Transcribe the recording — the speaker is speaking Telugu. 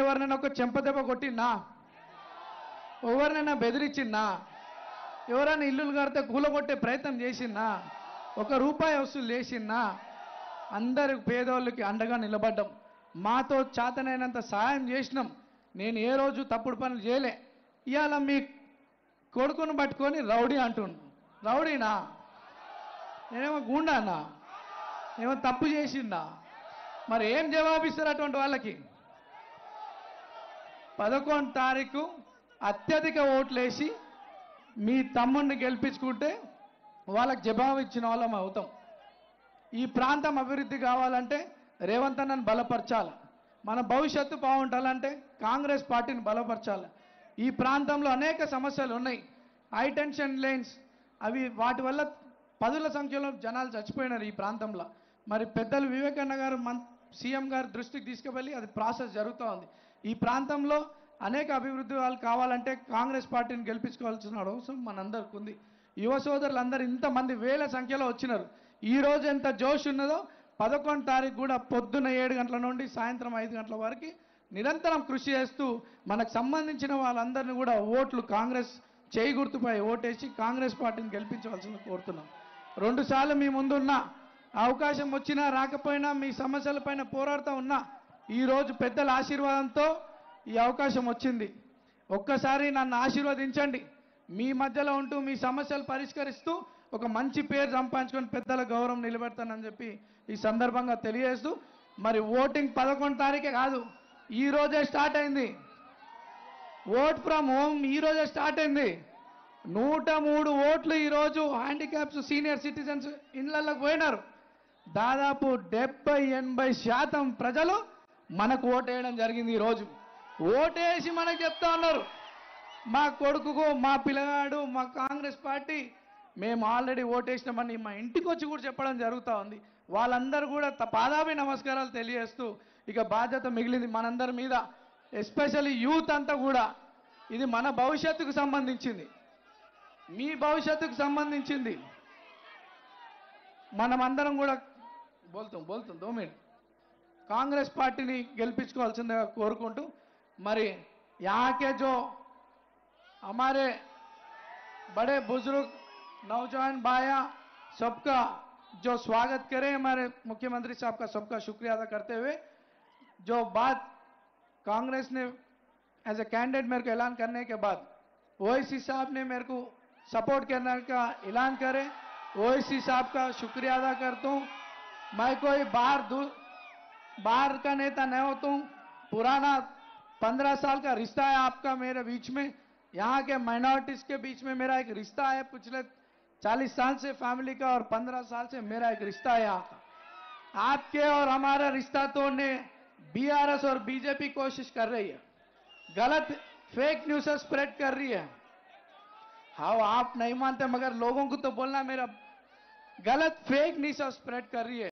ఎవరినైనా ఒక చెంపదెబ్బ కొట్టినా, ఎవరినైనా బెదిరించినా, ఎవరైనా ఇల్లులు కడితే కూలగొట్టే ప్రయత్నం చేసినా, ఒక రూపాయి వసూలు చేసినా, అందరు పేదోళ్ళకి అండగా నిలబడ్డాం. మాతో చేతనైనంత సహాయం చేసినాం. నేను ఏ రోజు తప్పుడు పనులు చేయలే. ఇవాళ మీ కొడుకును పట్టుకొని రౌడీ అంటుండు. రౌడీనా? నేనేమో గుండానా? ఏమో తప్పు చేసిందా? మరి ఏం జవాబిస్తారు అటువంటి వాళ్ళకి? 11 తారీఖు అత్యధిక ఓట్లేసి మీ తమ్ముడిని గెలిపించుకుంటే వాళ్ళకి జవాబు ఇచ్చిన వాళ్ళం అవుతాం. ఈ ప్రాంతం అభివృద్ధి కావాలంటే రేవంత్ అన్నను బలపరచాలి. మన భవిష్యత్తు బాగుండాలంటే కాంగ్రెస్ పార్టీని బలపరచాలి. ఈ ప్రాంతంలో అనేక సమస్యలు ఉన్నాయి. హై టెన్షన్ లైన్స్ అవి వాటి వల్ల పదుల సంఖ్యలో జనాలు చచ్చిపోయినారు ఈ ప్రాంతంలో. మరి పెద్దలు వివేకన్న గారు సీఎం గారి దృష్టికి తీసుకువెళ్ళి అది ప్రాసెస్ జరుగుతూ ఉంది. ఈ ప్రాంతంలో అనేక అభివృద్ధి వాళ్ళు కావాలంటే కాంగ్రెస్ పార్టీని గెలిపించుకోవాల్సిన అవసరం మనందరికి ఉంది. యువ సోదరులందరూ ఇంతమంది వేల సంఖ్యలో వచ్చినారు. ఈ రోజు ఎంత జోష్ ఉన్నదో 11 తారీఖు కూడా పొద్దున్న 7 గంటల నుండి సాయంత్రం 5 గంటల వరకు నిరంతరం కృషి చేస్తూ మనకు సంబంధించిన వాళ్ళందరినీ కూడా ఓట్లు కాంగ్రెస్ చేయి గుర్తుపై ఓటేసి కాంగ్రెస్ పార్టీని గెలిపించవలసింది కోరుతున్నాం. 2 సార్లు మీ ముందున్న అవకాశం వచ్చినా రాకపోయినా మీ సమస్యలపైన పోరాడుతూ ఉన్నా ఈరోజు పెద్దల ఆశీర్వాదంతో ఈ అవకాశం వచ్చింది. ఒక్కసారి నన్ను ఆశీర్వదించండి. మీ మధ్యలో ఉంటూ మీ సమస్యలు పరిష్కరిస్తూ ఒక మంచి పేరు సంపాదించుకొని పెద్దల గౌరవం నిలబెడతానని చెప్పి ఈ సందర్భంగా తెలియజేస్తూ, మరి ఓటింగ్ 11 తారీఖే కాదు, ఈ రోజే స్టార్ట్ అయింది. ఓట్ ఫ్రమ్ హోమ్ ఈ రోజే స్టార్ట్ అయింది. 103 ఓట్లు ఈరోజు హ్యాండిక్యాప్స్ సీనియర్ సిటిజన్స్ ఇళ్లలోకి పోయినారు. దాదాపు 70-80% ప్రజలు మనకు ఓటేయడం జరిగింది. ఈరోజు ఓటేసి మనకు చెప్తా ఉన్నారు, మా కొడుకుకు మా పిల్లగాడు మా కాంగ్రెస్ పార్టీ మేము ఆల్రెడీ ఓటేసినామని మా ఇంటికి వచ్చి కూడా చెప్పడం జరుగుతూ ఉంది. వాళ్ళందరూ కూడా పాదాభి నమస్కారాలు తెలియజేస్తూ ఇక బాధ్యత మిగిలింది మనందరి మీద. ఎస్పెషల్లీ యూత్ అంతా కూడా ఇది మన భవిష్యత్తుకు సంబంధించింది, మీ భవిష్యత్తుకు సంబంధించింది. మనమందరం కూడా బోల్తాం 2 మినిట్ కాంగ్రెస్ పార్టీని గెలిపించుకోవాల్సిందిగా కోరుకుంటూ, మరి यहाँ के जो हमारे बड़े बुजुर्ग नौजवान भाइयां सबका जो स्वागत करें, हमारे मुख्यमंत्री साहब का सबका शुक्रिया अदा करते हुए, जो बात कांग्रेस ने एज ए कैंडिडेट मेरे को ऐलान करने के बाद ओवैसी साहब ने मेरे को सपोर्ट करने का ऐलान करे, ओवैसी साहब का शुक्रिया अदा करता हूँ। मैं कोई बाहर का नेता नहीं होता हूँ, पुराना 15 साल का रिश्ता है आपका मेरे बीच में, यहाँ के माइनॉरिटीज के बीच में मेरा एक रिश्ता है। पिछले 40 साल से फैमिली का और 15 साल से मेरा एक रिश्ता है यहाँ का। आपके और हमारा रिश्ता तोड़ने बीआरएस और बीजेपी कोशिश कर रही है, गलत फेक न्यूज स्प्रेड कर रही है। हाँ आप नहीं मानते मगर लोगों को तो बोलना, मेरा गलत फेक न्यूज स्प्रेड कर रही है।